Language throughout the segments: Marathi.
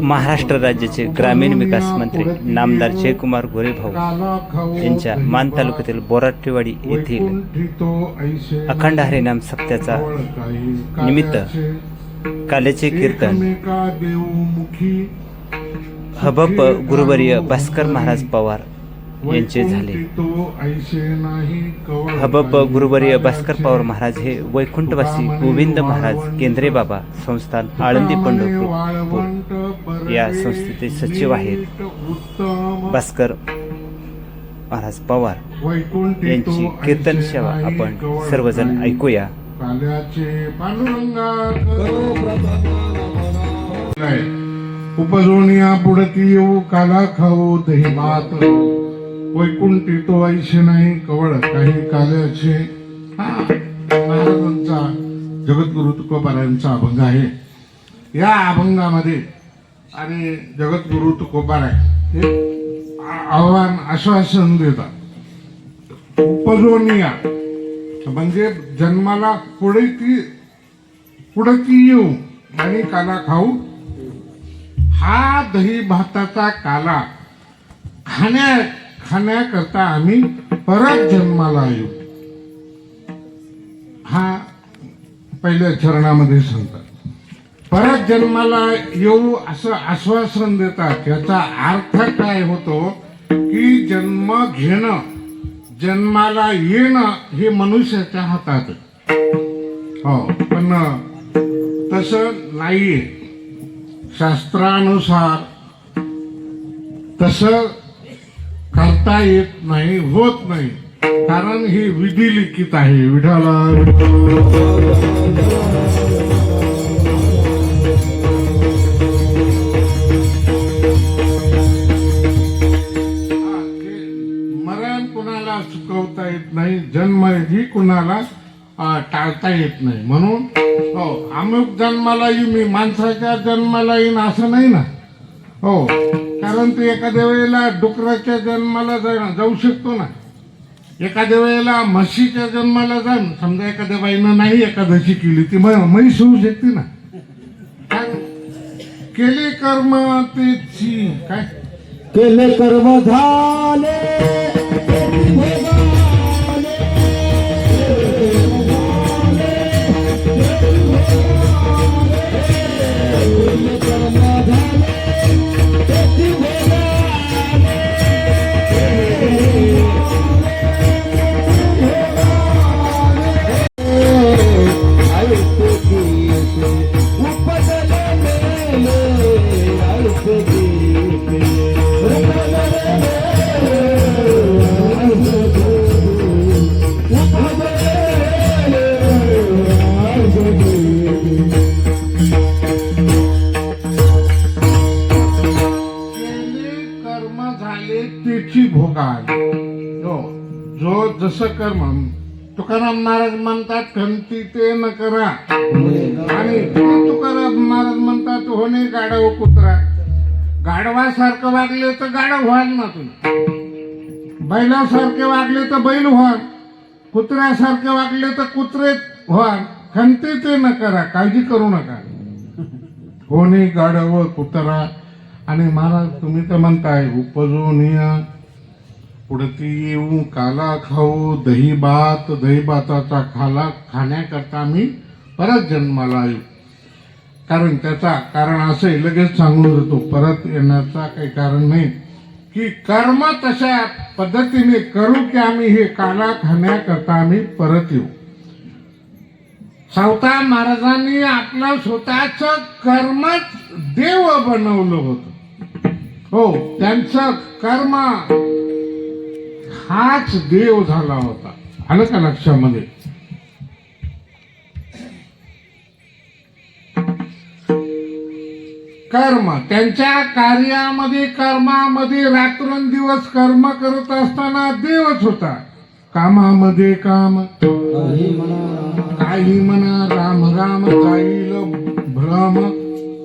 महाराष्ट्र राज्याचे ग्रामीण विकास मंत्री नामदार जयकुमार गोरेभाऊ यांच्या मान तालुक्यातील बोराटेवाडी येथील अखंड हरिनाम सप्त्याचा निमित्त काल्याचे कीर्तन हबप गुरुवर्य भास्कर महाराज पवार यांचे झाले। हबप गुरुवर्य भास्कर पवार महाराज हे वैकुंठवासी गोविंद महाराज केंद्रे बाबा संस्थान आळंदी पंढरपूर या संस्थेचे सचिव आहेत। भास्कर महाराज पवार यांची कीर्तन सेवा आपण सर्वजण ऐकूया। उपजोनिया पुढती येऊ काला खाऊ दही भात वैकुंठी तो ऐशे नाही कवळ काही काल्याचे। महाराजांचा जगद्गुरु तुकोबारायांचा अभंग आहे। या अभंगामध्ये आणि जगद्गुरु तुकोबाराय हे आव्हान आश्वासन देतात। उपजोनिया म्हणजे जन्माला पुढती येऊ आणि काला खाऊ। हा दही भाताचा काला खाण्याकरता आम्ही परत जन्माला येऊ, हा पहिल्या चरणामध्ये सांगतात। परत जन्माला येऊ असं आश्वासन देतात। याचा अर्थ काय होतो की जन्म घेणं, जन्माला येणं हे मनुष्याच्या हातात हो, पण तसं नाहीये। शास्त्रानुसार तसं करता येत नाही, होत नाही, कारण ही विधी लिखित आहे। विठाला मरण कुणाला चुकवता येत नाही, जन्म ही कुणाला टाळता येत नाही। म्हणून हो, अमुक जन्माला येईन मी, माणसाच्या जन्माला येईन असं नाही ना हो, कारण तू एखाद्या वेळेला डुकराच्या जन्माला जाऊ शकतो ना, एखाद्या वेळेला म्हशीच्या जन्माला जाऊन, समजा एखाद्या बाईनं नाही एकादशी केली ती म्हैस होऊ शकते ना। केले कर्म तेची काय केले कर्म झाले जो जसं कर्म तुकाराम महाराज म्हणतात खंती ते न करा, आणि तुकाराम महाराज म्हणतात होणे गाढव कुत्रा। गाढवासारखं वागले तर गाढव व्हाल ना तुम्ही, बैलासारखे वागले तर बैल व्हाल, कुत्र्यासारखे वागले तर कुत्रे व्हाल। खंती ते न करा, काळजी करू नका, होणे गाढव कुत्रा। आणि महाराज तुम्ही तर म्हणताय उपजोनिया पुढती येऊ काला खाऊ दही भात, दही भाताचा खाण्याकरता मी परत जन्माला येऊ। कारण त्याचा कारण असं आहे, लगेच सांगून देतो, परत येण्याचा काही कारण नाही की कर्म तशा पद्धतीने करू की आम्ही हे काला खाण्याकरता आम्ही परत येऊ। सावता महाराजांनी आपलं स्वतःच कर्मच देव बनवलं होतं हो, त्यांचं कर्म हाच देव झाला होता। आलं का लक्षामध्ये? कर्म त्यांच्या कार्यामध्ये कर्मामध्ये रात्रंदिवस कर्म करत असताना देवच होता। कामामध्ये काम काही म्हणा राम राम जाईल भ्रम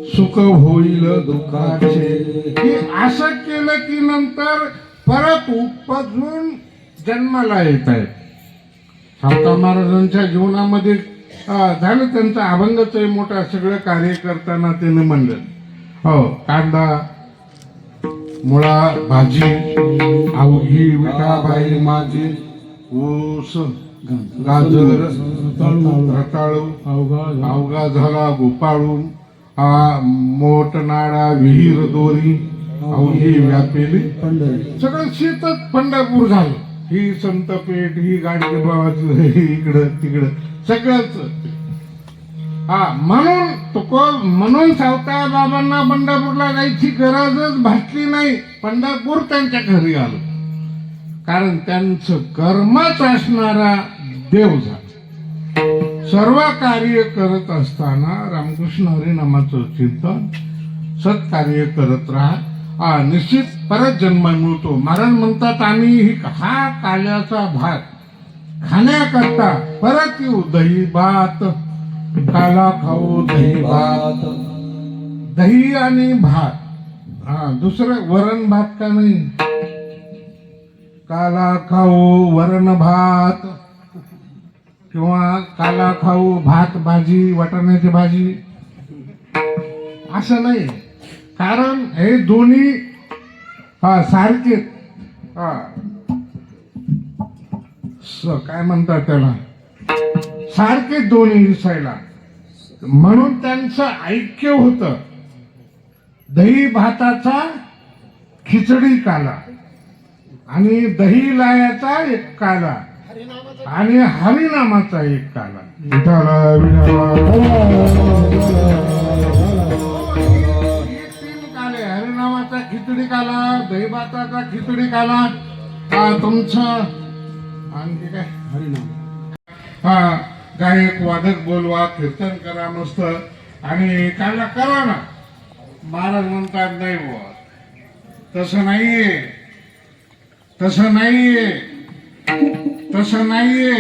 सुख होईल दुःखाचे। हे असं केलं की नंतर परत उपजून जन्माला येत आहेत। सावता महाराजांच्या जीवनामध्ये झालं त्यांचं अभंगच मोठा सगळं कार्य करताना त्याने म्हणलं हो, कांदा, मुळा, भाजी, अवघी विठाबाई माझी, ऊस, गाजर, रताळू, अवघा झाला गोपाळू, मोठनाडा, विहीर दोरी, अवघी व्यापेली, सगळं शेतच पंढरपूर झालं. ही संतपेठ, ही गाडगे बाबाची, इकडं तिकडं सगळंच. म्हणून सावकार बाबांना पंढरपूरला जायची गरजच भासली नाही. पंढरपूर त्यांच्या घरी आलं, कारण त्यांचं कर्मच असणारा देव झाला. सर्व कार्य करत असताना रामकृष्ण हरिनामाचं चिंतन, सत्कार्य करत राहा, निश्चित परत जन्म मिळतो. महाराज म्हणतात, आम्ही हा काल्याचा भात खाण्याकरता परत येऊ. दही भात काला खाऊ, दही भात, दही आणि भात, दुसरं वरण भात का नाही. काला खाऊ वरण भात किंवा काला खाऊ भात भाजी, वाटाण्याची भाजी, असं नाही. कारण हे दोन्ही सारखे, काय म्हणतात त्याला, सारखे दोन्ही दिसायला. म्हणून त्यांचं ऐक्य होतं. दही भाताचा खिचडी काला आणि दही लायाचा एक काला आणि हरिनामाचा एक काला. विठाला तीन काले, हरिनामाचा खिचडी काला, दही भाताचा खिचडी काला, तुमचं आणखी काय हरिनाम, गायक वादक बोलवा, कीर्तन करा मस्त आणि काला करा ना. महाराज म्हणतात नाही बुवा, तसं नाहीये, तसं नाहीये, तसं नाहीये.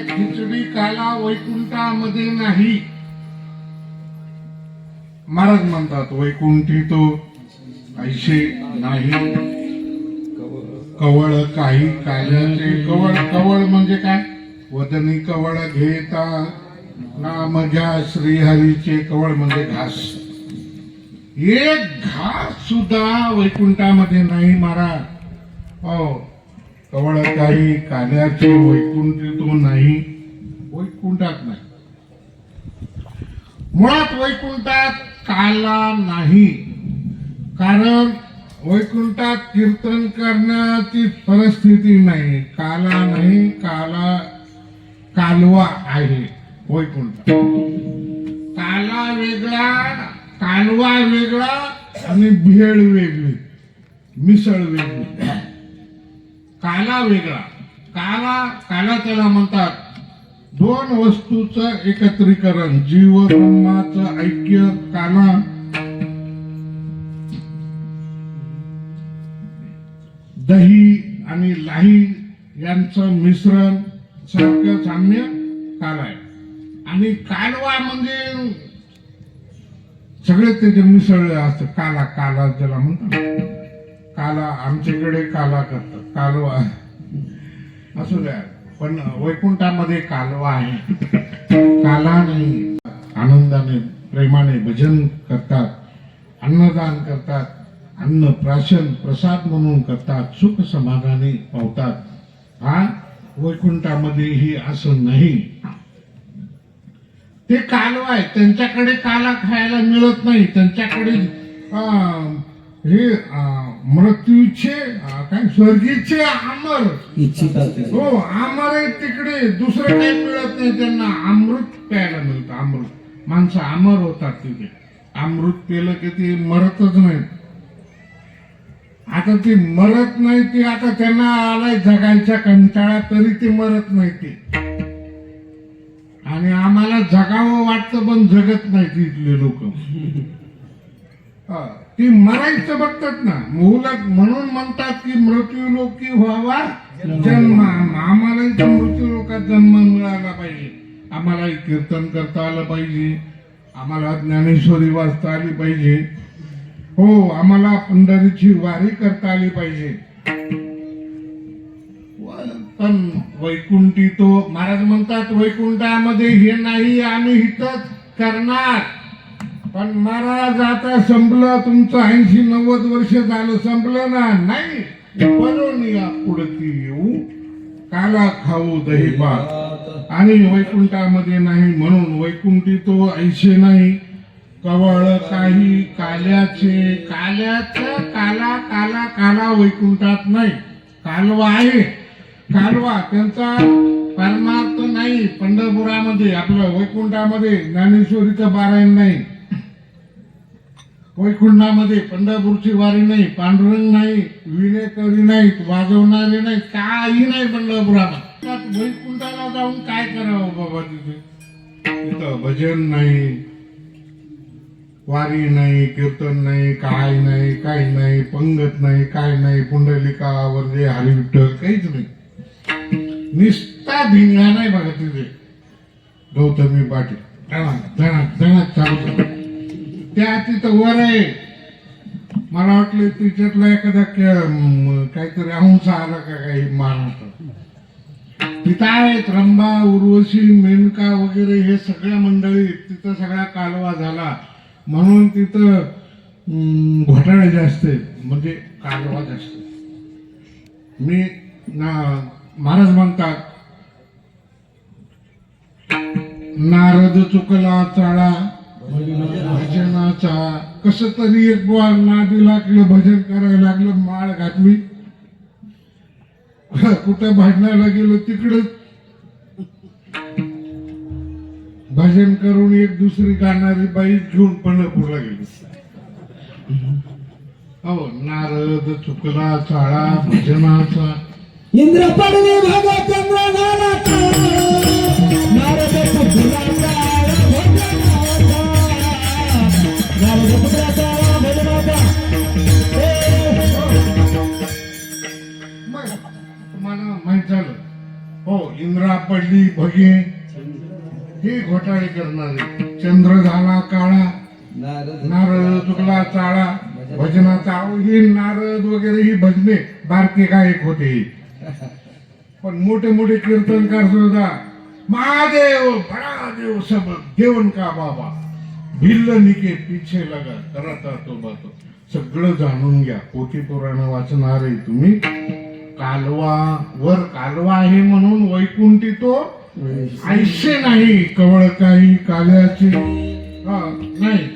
खिचडी काला वैकुंठामध्ये नाही. महाराज म्हणतात, वैकुंठी तो ऐशे नाही कवळ काही काल्याचे. कवळ, कवळ म्हणजे काय, वदनी कवळ घेता नाम घ्या श्रीहरीचे. कवळ म्हणजे घास. एक घास सुद्धा वैकुंठामध्ये नाही महाराज. हो, कवळ काही काल्याचे वैकुंठी तो नाही, वैकुंठात नाही. मुळात वैकुंठात काला नाही, कारण वैकुंठात कीर्तन करण्याची परिस्थिती नाही. काला नाही, कालवा आहे वैकुंठ. काला वेगळा, कालवा वेगळा आणि भेळ वेगळी, मिसळ वेगळी. काला वेगळा, काला त्याला म्हणतात दोन वस्तूचं एकत्रीकरण, जीव ब्रह्माचं ऐक्य काला. दही आणि लाही यांचं मिश्रण सारखं साम्य काला आहे. आणि कालवा म्हणजे सगळे त्याचे मिसळ असतं. काला, काला ज्याला म्हणतात काला, आमच्याकडे काला करतात, कालवा असू द्या. पण वैकुंठामध्ये कालवा आहे, काला नाही. आनंदाने प्रेमाने भजन करतात, अन्नदान करतात, अन्न प्राशन प्रसाद म्हणून करतात, सुख समाधानी पावतात. हा वैकुंठामध्येही असं नाही. ते कालवा आहे, त्यांच्याकडे काला खायला मिळत नाही. त्यांच्याकडे हे मृत्यूचे काय स्वर्गीचे आमर हो, आमर आहे तिकडे. दुसरं काही मिळत नाही त्यांना. अमृत प्यायला मिळतं, अमृत. माणसं अमर होतात तिथे. अमृत पेलं की ते मरतच नाही. आता ती मरत नाही, ती आता त्यांना आलाय जगायच्या कंटाळा, तरी ती मरत नाही ती. आणि आम्हाला जगावं वाटतं पण जगत नाही इथले लोक. ती मरायचं बघतात ना, मुलग म्हणून म्हणतात की मृत्यू लोकी व्हावा जन्म. आम्हालाही तर मृत्यू लोकात जन्म मिळाला पाहिजे, आम्हालाही कीर्तन करता आलं पाहिजे, आम्हाला ज्ञानेश्वरी वाचता आली पाहिजे, हो आम्हाला पंढरीची वारी करता आली पाहिजे. पण वैकुंठी तो महाराज म्हणतात वैकुंठामध्ये हे नाही, आम्ही इथंच करणार. पण महाराज आता संपलं तुमचं, 80-90 वर्ष झालं, संपलं ना. नाही, बरोबर या पुढती येऊ काला खाऊ दही भात. आणि वैकुंठामध्ये नाही, म्हणून वैकुंठी तो ऐशे नाही कवळ काही काल्याचे. काल्याचं काला काला काला वैकुंठात नाही, कालवा आहे. कालवा त्यांचा परमार्थ नाही पंढरपुरामध्ये, आपलं वैकुंठामध्ये ज्ञानेश्वरीचं पारायण नाही, वैकुंठामध्ये पंढरपूरची वारी नाही, पांडुरंग नाही, विनेकरी नाहीत, वाजवणारे नाही, काही नाही पंढरपुरामध्ये. वैकुंठाला जाऊन काय करावं बाबा तिथे? तिथं भजन नाही, वारी नाही, कीर्तन नाही, काय नाही, काही नाही, पंगत नाही, काय नाही, पुंडलिका वरदे हरिविठ्ठल काहीच नाही, निस्ता धिंगा नाही बघा तिथे. गौतमी पाटील चालू त्या तिथं वर आहे. मला वाटलं तिच्यातला एखादा काहीतरी अंश आला का काही महाराष्ट्रात. तिथं आहेत रंभा, उर्वशी, मेनका वगैरे हे सगळ्या मंडळी. तिथं सगळा कालवा झाला म्हणून तिथं घोटाळे जास्त आहेत, म्हणजे कालवा जास्त. मी महाराज म्हणतात नारद चुकला चाळा भजनाचा. कस तरी एक बुवा नादी लागलं, भजन करायला लागलं, माळ घातली, कुठं भजनाला गेलो तिकडं भजन करून एक दुसरी गाणारी बाई घेऊन पंढरपूरला गेली. हो, नारद चुकला चाळा भजनाचा. इंद्र पडले भागा चंद्र झाला नारद चुकला चाळा भजनाचा. नारद चुकला चाळा भजनाचा. तुम्हाला माहित झालं हो, इंद्रा पडली भगे हे घोटाळे करणारे. चंद्र झाला काळा, नारद चुकला चाळा भजनाचा. हे नारद वगैरे ही भजने बारके गायक होते, पण मोठे मोठे कीर्तनकार सुद्धा महादेव बडा देव सब देवन का बाबा भिल्ल निके पीछे लगा करता तो बातो. सगळं जाणून घ्या. पोथी पुराण वाचणार आहे तुम्ही. कालवा वर कालवा आहे म्हणून वैकुंठी तो ऐसे नाही कवळ काही काल्याचे नाही.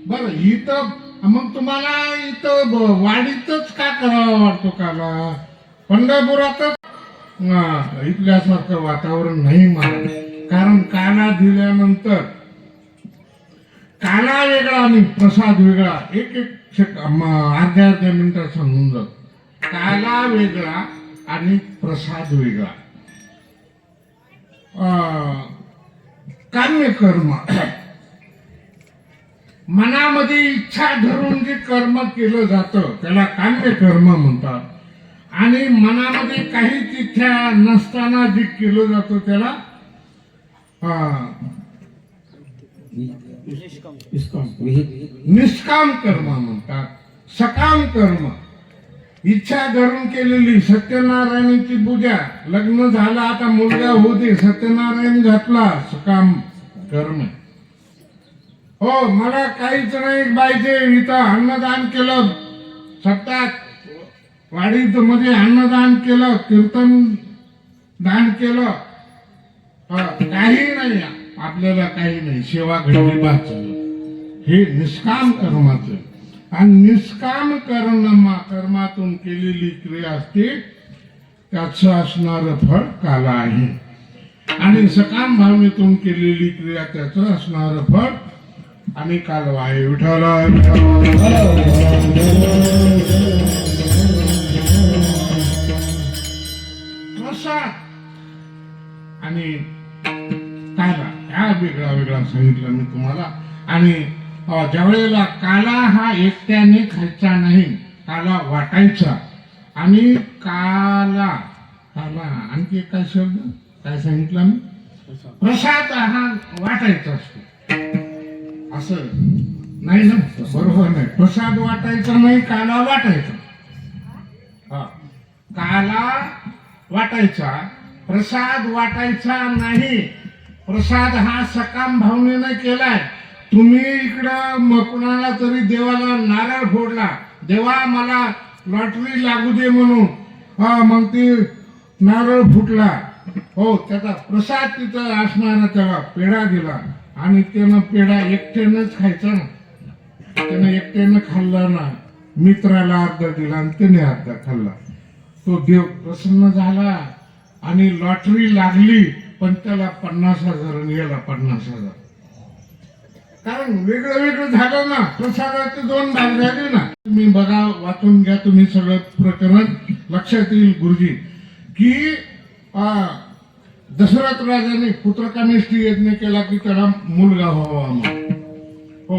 बरं, इथं मग तुम्हाला इथं वाडीतच का करावा वाटतो काला? पंढरपुरातच इथल्यासारखं वातावरण नाही महाराज. कारण काला दिल्यानंतर काला वेगळा आणि प्रसाद वेगळा. एक अर्ध्या मिनिटात सांगून जातो. काला वेगळा आणि प्रसाद वेगळा. काम्य कर्म, मनामध्ये इच्छा धरून जे कर्म केलं जातं त्याला काम्य कर्म म्हणतात. आणि मनामध्ये काहीच इच्छा नसताना जे केलं जातं त्याला निष्काम कर्म म्हणतात. सकाम कर्म, इच्छा धरून केलेली. सत्यनारायणाची पूजा, लग्न झालं, आता मुलगा होते, सत्यनारायण घातला, सकाम कर्म. हो, मला काहीच नाही पाहिजे, इथं अन्नदान केलं, सप्ताह वाडीत मध्ये अन्नदान केलं, कीर्तन दान केलं, काही नाही आपल्याला, काही नाही, सेवा घडली बात. हे निष्काम कर्माचं. आणि निष्काम कर्मातून केलेली क्रिया असते त्याचं असणारं फळ काला आहे. आणि सकाम भावनेतून केलेली क्रिया त्याचं असणारं फळ आणि कालवा आहे. विठ्ठला प्रसाद आणि काला ह्या वेगळा वेगळा सांगितलं मी तुम्हाला. आणि ज्या वेळेला काला हा एकट्याने खायचा नाही, काला वाटायचा. आणि काला काला आणखी एक काय शब्द काय सांगितलं मी, प्रसाद हा वाटायचा असतो. असं नाही ना, बरोबर नाही. प्रसाद वाटायचा नाही, काला वाटायचा. हा, काला वाटायचा, प्रसाद वाटायचा नाही. प्रसाद हा सकाम भावनेने केलाय. तुम्ही इकडं कुणाला तरी देवाला नारळ फोडला, देवा मला लॉटरी लागू दे म्हणून, हा मग ती नारळ फुटला, हो त्याचा प्रसाद तिथं असणारा त्याला पेढा दिला आणि त्यानं पेढा एकट्यानंच खायचा ना, त्यानं एकट्यानं खाल्ला ना, मित्राला अर्धा दिला आणि त्याने अर्धा खाल्ला. तो देव प्रसन्न झाला आणि लॉटरी लागली, पण त्याला 50,000 आणि याला 50,000. कारण वेगळं वेगळं झालं ना, प्रसादाचे 2 भाग झाले ना. तुम्ही बघा, वाचून घ्या तुम्ही सगळं प्रकरण, लक्षात येईल गुरुजी की दशरथ राजाने पुत्रकामेष्टी यज्ञ केला की त्याला मुलगा व्हावा म्हणून. हो,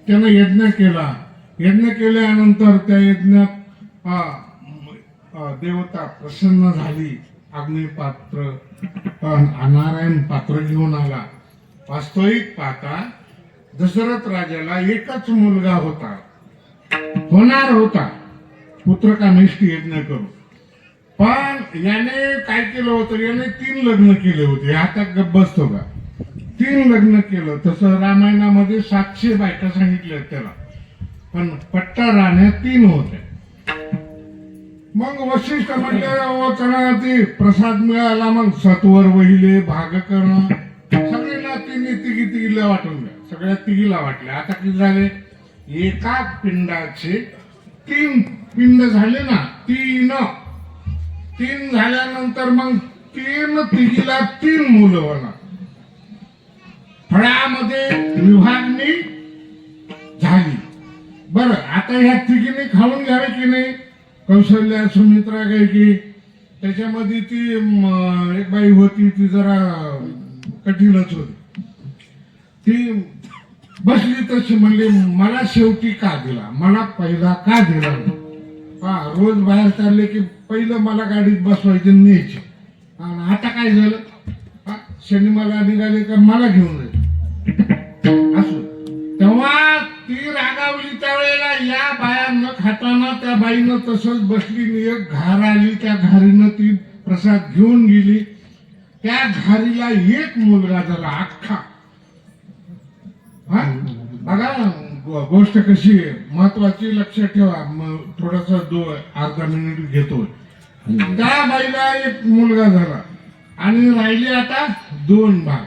त्यानं यज्ञ केला. यज्ञ केल्यानंतर त्या यज्ञात देवता प्रसन्न झाली. अग्निपात्र नारायण पात्र घेऊन आला. वास्तविक पाहता दशरथ राजाला एकच मुलगा होता, होणार होता पुत्रकामेष्टी यज्ञ करून. पण याने काय केलं होतं, याने 3 लग्न केले होते. आता गप्प बसतो का, 3 लग्न केलं. तसं रामायणामध्ये 700 बायका सांगितल्या त्याला, पण पट्टा राण्या 3 होत्या. मग वशिष्ठ म्हणले चला ते प्रसाद मिळाला, मग सत्वर वहिले भाग करणं, सगळ्यांना तिघीला वाटून द्या. सगळ्या तिघीला वाटले. आता किती झाले, एका पिंडाचे 3 पिंड झाले ना, 3 झाल्यानंतर मग 3 तिघीला 3 मुलं होणार. फळामध्ये विभागणी झाली. बरं, आता ह्या तिघीने खाऊन घ्यावे की नाही. कौशल्या, सुमित्रा गायकी, त्याच्यामध्ये ती एक बाई होती, ती जरा कठीणच होती. ती बसली तशी म्हणली, मला शेवटी का दिला, मला पहिला का दिला. रोज बाहेर चालले की पहिलं मला गाडीत बसवायचे न्यायचे. आणि आता काय झालं, शनिवारला निघाले का मला घेऊन जायचे. असं तेव्हा ती रागावली. त्यावेळेला या बाया न खाताना त्या बाईनं तसंच बसली. एक घार आली, त्या घारीनं ती प्रसाद घेऊन गेली. त्या घारीला 1 मुलगा झाला अख्खा. बघा गोष्ट कशी आहे, महत्वाची, लक्षात ठेवा. थोडासा अर्धा मिनिट घेतोय. त्या बाईला 1 मुलगा झाला आणि राहिले आता 2 भाग.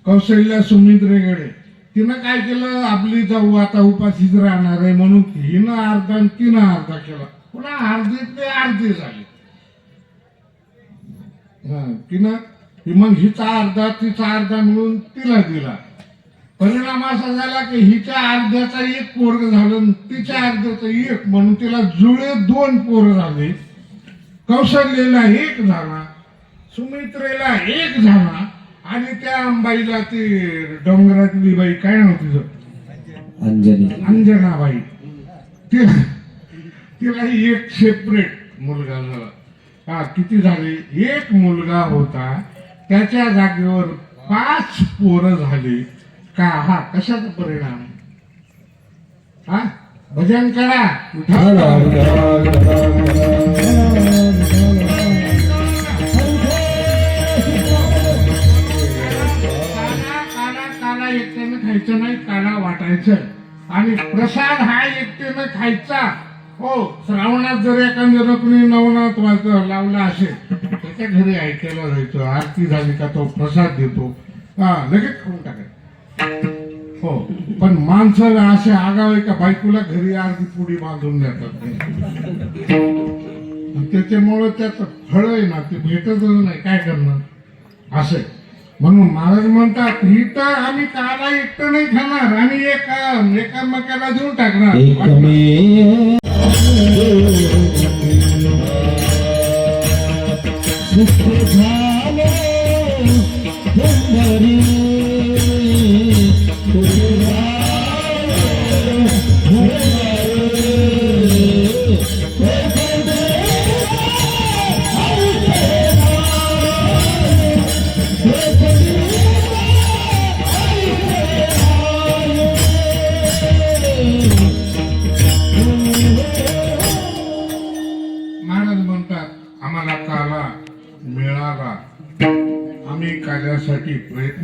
कौशल्या सुमित्रेकडे तिनं काय केलं, आपली जाऊ आता उपाशीच राहणार आहे म्हणून हिनं अर्धा आणि तिनं अर्धा केला. पुन्हा अर्धे झाले. तिनं मग हिचा अर्धा तिचा अर्धा मिळून तिला दिला. परिणाम असा झाला की हिच्या अर्ध्याचा 1 पोरग झालं, तिच्या अर्ध्याचा 1, म्हणून तिला जुळे 2 पोरं झाले. कौशल्याला 1 झाला, सुमित्रेला 1 झाला. आणि त्या बाईला ती डोंगरातली बाई काय नव्हती, अंजनाबाई, तिला 1 सेपरेट मुलगा झाला. किती झाले, 1 मुलगा होता, त्याच्या जागेवर 5 पोरं झाली. का हा कशाचा परिणाम. भजन करा. काला एकट्यानं खायचं नाही, काला वाटायचं. आणि प्रसाद हा एकट्यानं खायचा. हो, श्रावणात जर एखाद्यानं कुणी नवनाथ लावला असेल, त्याच्या घरी ऐकायला जायचं. आरती झाली का तो प्रसाद देतो, लगेच खाऊन टाकायचं. हो, पण माणसाला असे आगावे का बायकोला घरी अर्धी पुडी बांधून देतात. त्याच्यामुळे त्याचं फळ आहे ना, ते भेटतच नाही. काय करणार असं. म्हणून महाराज म्हणतात, ही तर आम्ही काला एकटं नाही खाणार, आम्ही एकामेकाला देऊन टाकणार.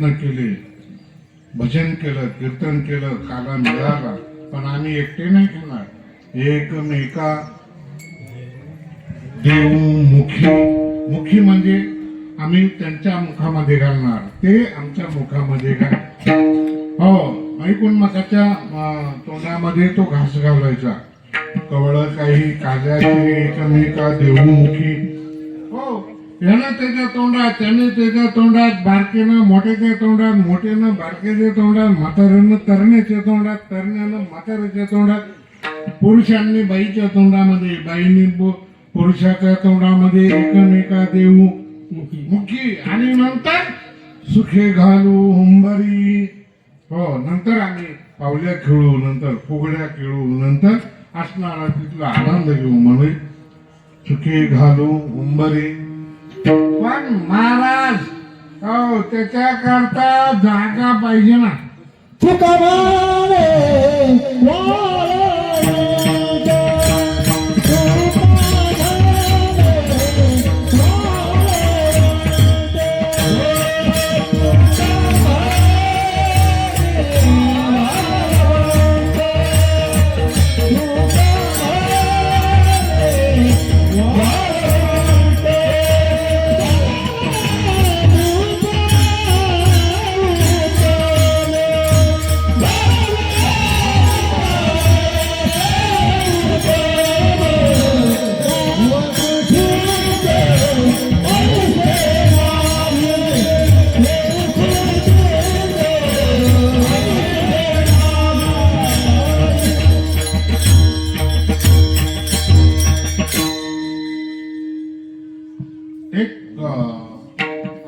प्रयत्न केले, भजन केलं, कीर्तन केलं, काला मिळाला, पण आम्ही एकटे नाही करणार. एकमेका देवमुखी, मुखी म्हणजे आम्ही त्यांच्या मुखामध्ये घालणार, ते आमच्या मुखामध्ये घाल. हो, ऐकून मकाच्या तोंडामध्ये तो घास घालायचा. कवळ काही काल्याचे एकमेका देवमुखी. हो, यानं त्याच्या तोंडात, त्याने त्याच्या तोंडात, बारकेनं मोठ्याच्या तोंडात, मोठ्यानं बारक्याच्या तोंडात, म्हाताऱ्यानं तरण्याच्या तोंडात, तरण्यानं म्हाताऱ्याच्या तोंडात, पुरुषांनी बाईच्या तोंडामध्ये, बाईंनी पुरुषाच्या तोंडामध्ये एकमेका देऊ मुखी. आणि नंतर सुखे घालू हुंबरी. हो, नंतर आम्ही पावल्या खेळू, नंतर फुगड्या खेळू, नंतर असणारा तिथला आनंद घेऊ म्हणून सुखे घालू हुंबरी. पण महाराज, हो, त्याच्याकरता जागा पाहिजे ना. तुका मारे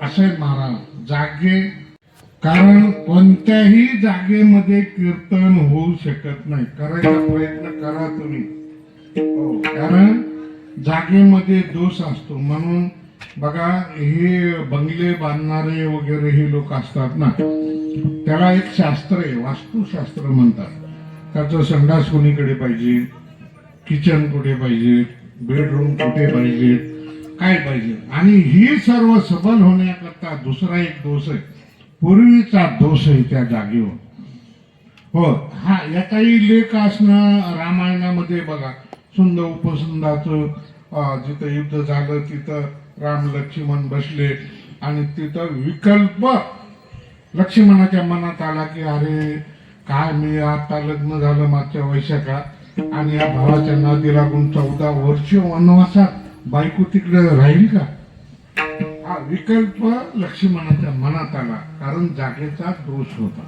असे महाराज जागे, कारण कोणत्याही जागेमध्ये कीर्तन होऊ शकत नाही. करायचा प्रयत्न करा तुम्ही. हो, कारण जागेमध्ये दोष असतो. म्हणून बघा, हे बंगले बांधणारे वगैरे हे लोक असतात ना, त्याला एक शास्त्र आहे, वास्तुशास्त्र म्हणतात. त्याचं संडास कोणीकडे पाहिजे, किचन कुठे पाहिजे, बेडरूम कुठे पाहिजे, काय पाहिजे. आणि ही सर्व सबल होण्याकरता दुसरा एक दोष आहे, पूर्वीचा दोष आहे त्या जागेवर. हो, हा याचाही लेख असणं रामायणामध्ये बघा, सुंद उपसुंदाचं जिथं युद्ध झालं तिथं राम लक्ष्मण बसले आणि तिथं विकल्प लक्ष्मणाच्या मनात आला की अरे काय, मी आता लग्न झालं मागच्या वैशाखात आणि या भावाच्या नादी लागून 14 वर्ष वनवासात बायको तिकडे राहील का. हा विकल्प लक्ष्मणाच्या मनात आला, कारण जागेचा दोष होता.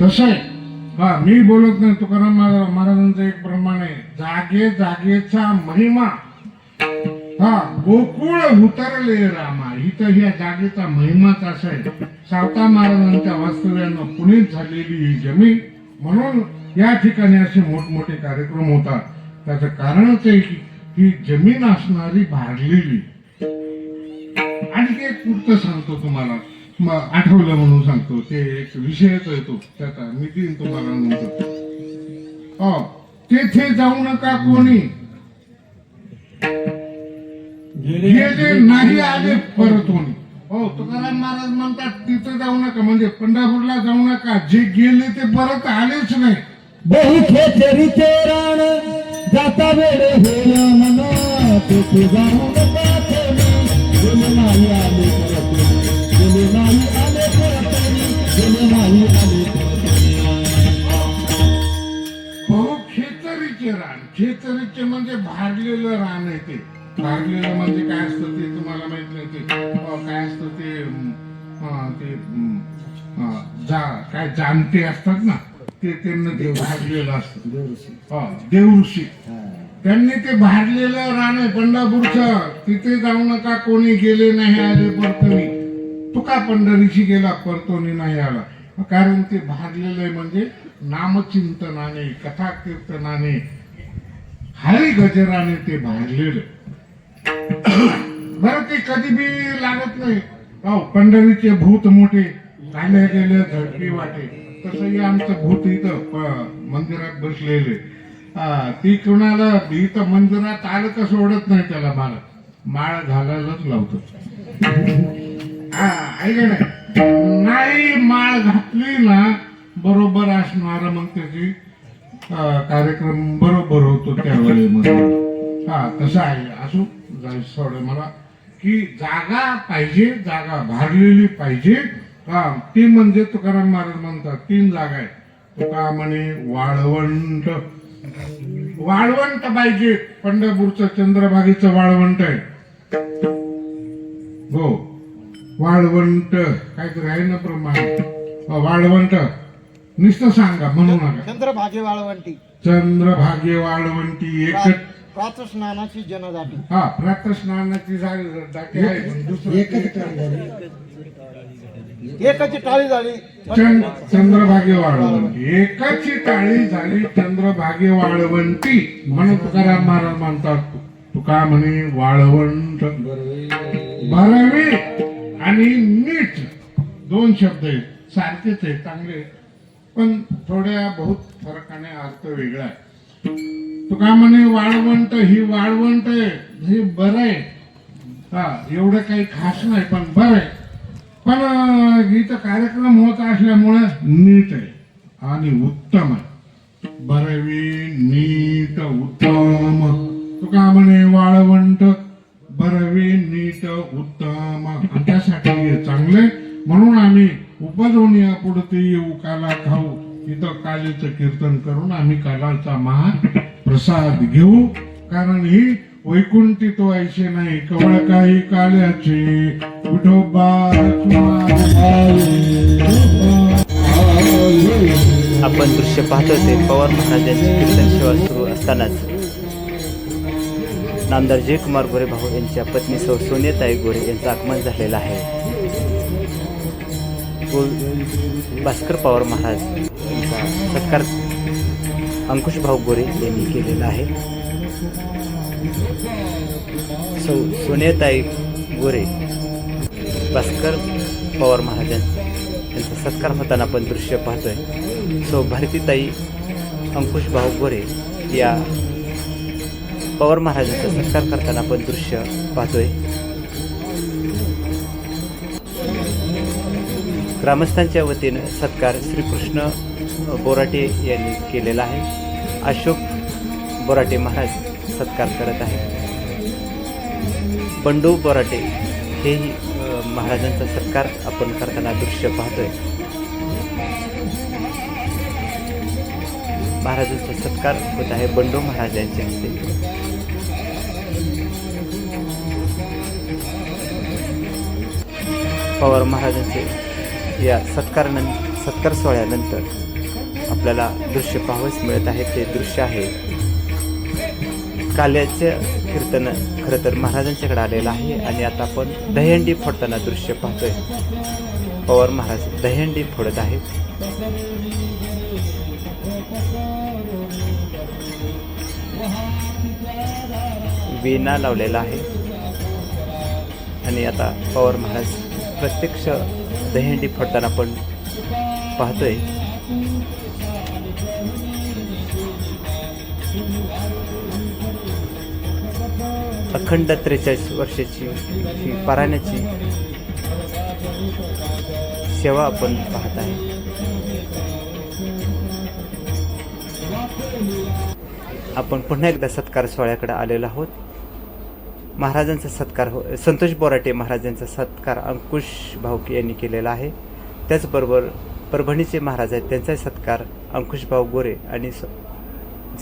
तसं आहे. हा, मी बोलत नाही, तुकाराम महाराजांचं एक प्रमाण आहे, जागेचा महिमा. हा, गोकुळ उतरले रामा, इथं ह्या जागेचा महिमाच असा आहे. सावता महाराजांच्या वास्तव्यानं पुण्यात झालेली ही जमीन, म्हणून या ठिकाणी असे मोठमोठे कार्यक्रम होतात. त्याचं कारणच आहे की ही जमीन असणारी भारलेली. आणि एक पुढचं सांगतो तुम्हाला, आठवलं म्हणून सांगतो, ते एक विषयच येतो त्याचा, मी देईन तुम्हाला नंतर. तेथे जाऊ नका कोणी, गेले नाही आले परत होणी. हो, तुकाराम महाराज म्हणतात तिथे जाऊ नका, म्हणजे पंढरपूरला जाऊ नका, जे गेले ते परत आलेच नाही. बहु खेचरीचे रान जाता वेळे होय मना, तेथे जाऊ नका कोणी, गेले नाही आले परत, गेले नाही आले परत, गेले नाही आले परत. बहु खेचरीचे रान, खेचरीचे म्हणजे भारलेलं रान आहे. ते भारलेलं म्हणजे काय असतं ते तुम्हाला माहित नाही. ते काय असतं ते, काय जाणते असतात ना, ते त्यांना ते भारलेलं असतं. देवऋषी त्यांनी ते भारलेलं रान आहे पंढरपूरचं, तिथे जाऊ नका कोणी, गेले नाही आले परतोनी. तुका पंढरीशी गेला परतोनी नाही आला, कारण ते भारलेलं आहे. म्हणजे नामचिंतनाने, कथा कीर्तनाने, हरी गजराने ते भारलेलं. बरं, ते कधी बी लागत नाही. पंढरीचे भूत मोठे, चालले गेले झडपी वाटे, तसंही आमचं भूत इथं मंदिरात बसलेले. ती कुणाला इथं मंदिरात आलं का सोडत नाही, त्याला माळ घालायलाच लावतो. ऐका नाही, नाही माळ घातली ना बरोबर असणार, मग त्याची कार्यक्रम बरोबर होतो त्यावेळेमध्ये. हा तसं आहे. असो जायचं थोडं मला की जागा पाहिजे, जागा भरलेली पाहिजे. हा ती म्हणजे तुकाराम महाराज म्हणतात 3 जागा आहेत. तुका म्हणे वाळवंट, वाळवंट पाहिजे. पंढरपूरचं चंद्रभागेचं वाळवंट आहे. हो वाळवंट काहीतरी आहे ना प्रमाण. वाळवंट नुसतं सांगा म्हणू नका. चंद्रभागे वाळवंटी चंद्रभागे वाळवंटी एकच. प्रातस्नानाची जनदाटी. हा प्रातस्नानाची दाटी आहे पण दुसरं एकाची टाळी झाली. चंद्रभागे वाळवंटी एकाची टाळी झाली चंद्रभागे वाळवंटी म्हणून तुकाराम महाराज म्हणतात. तुका म्हणे वाळवंट भरवी आणि मीठ 2 शब्द आहेत. सारखेच आहे, चांगले पण थोड्या बहुत फरकाने अर्थ वेगळा आहे. तुका म्हणे वाळवंट, ही वाळवंट आहे, हे बरं आहे. हा एवढं काही खास नाही पण बरं आहे. पण इथं कार्यक्रम होत असल्यामुळे नीट आहे आणि उत्तम आहे. बरवी नीट उत्तम. तुका म्हणे वाळवंट बरवी नीट उत्तम आणि त्यासाठी हे चांगले. म्हणून आम्ही उपजवणी पुढते येऊ काला खाऊ. इथं कालीचं कीर्तन करून आम्ही कालाचा महाप्रसाद घेऊ. कारण ही वैकुंठी तो ऐसे नाही कवळ काही काल्याचे विठोबा. आपण दृश्य पाहतो ते पवार महाराजांची कीर्तन सेवा सुरू असतानाच नामदार जयकुमार गोरे भाऊ यांच्या पत्नी सौ सोनियाताई गोरे यांचं आगमन झालेलं आहे. भास्कर पवार महाराज यांचा सत्कार अंकुश भाऊ गोरे यांनी केलेला आहे. सौ सोनियाताई गोरे भास्कर पवार महाराजांचा सत्कार होताना आपण दृश्य पाहतोय. सौ भारतीताई अंकुश भाऊ गोरे या पवार महाराजांचा सत्कार करताना आपण दृश्य पाहतोय. ग्रामस्थांच्या वतीनं सत्कार श्रीकृष्ण बोराटे यांनी केलेला आहे. अशोक बोराटे महाराज सत्कार करत आहे. बंडू बोराटे हेही महाराजांचा सत्कार आपण करताना दृश्य पाहतोय. महाराजांचा सत्कार होत आहे बंडू महाराज यांच्या हस्ते. पवार महाराजांचे या सत्कार सोहळ्यानंतर आपल्याला दृश्य पाहावयास मिळत आहे. ते दृश्य आहे काल्याचं कीर्तन खरं तर महाराजांच्याकडे आलेलं आहे आणि आता आपण दहीहंडी फोडताना दृश्य पाहतोय. पवार महाराज दहीहंडी फोडत आहेत. वीणा लावलेला आहे आणि आता पवार महाराज प्रत्यक्ष दहीहंडी फोडताना आपण पाहतोय. अखंड 43 वर्षाची ही पारायणाची सेवा आपण पाहत आहे. आपण पुन्हा एकदा सत्कार सोहळ्याकडे आलेलो आहोत. महाराजांचा सत्कार संतोष बोराटे महाराजांचा सत्कार अंकुश भाऊ यांनी केलेला आहे. त्याचबरोबर परभणीचे महाराज आहेत त्यांचा सत्कार अंकुश भाऊ गोरे आणि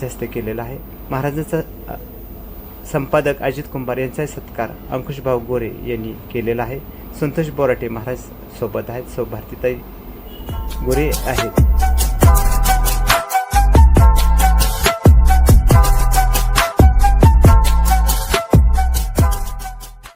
जास्त केलेला आहे. महाराजांचा संपादक अजित कुंभार यांचा सत्कार अंकुश भाऊ गोरे यांनी केलेला आहे. संतोष बोराटे महाराज सोबत आहेत. सौ भारतीताई गोरे आहेत.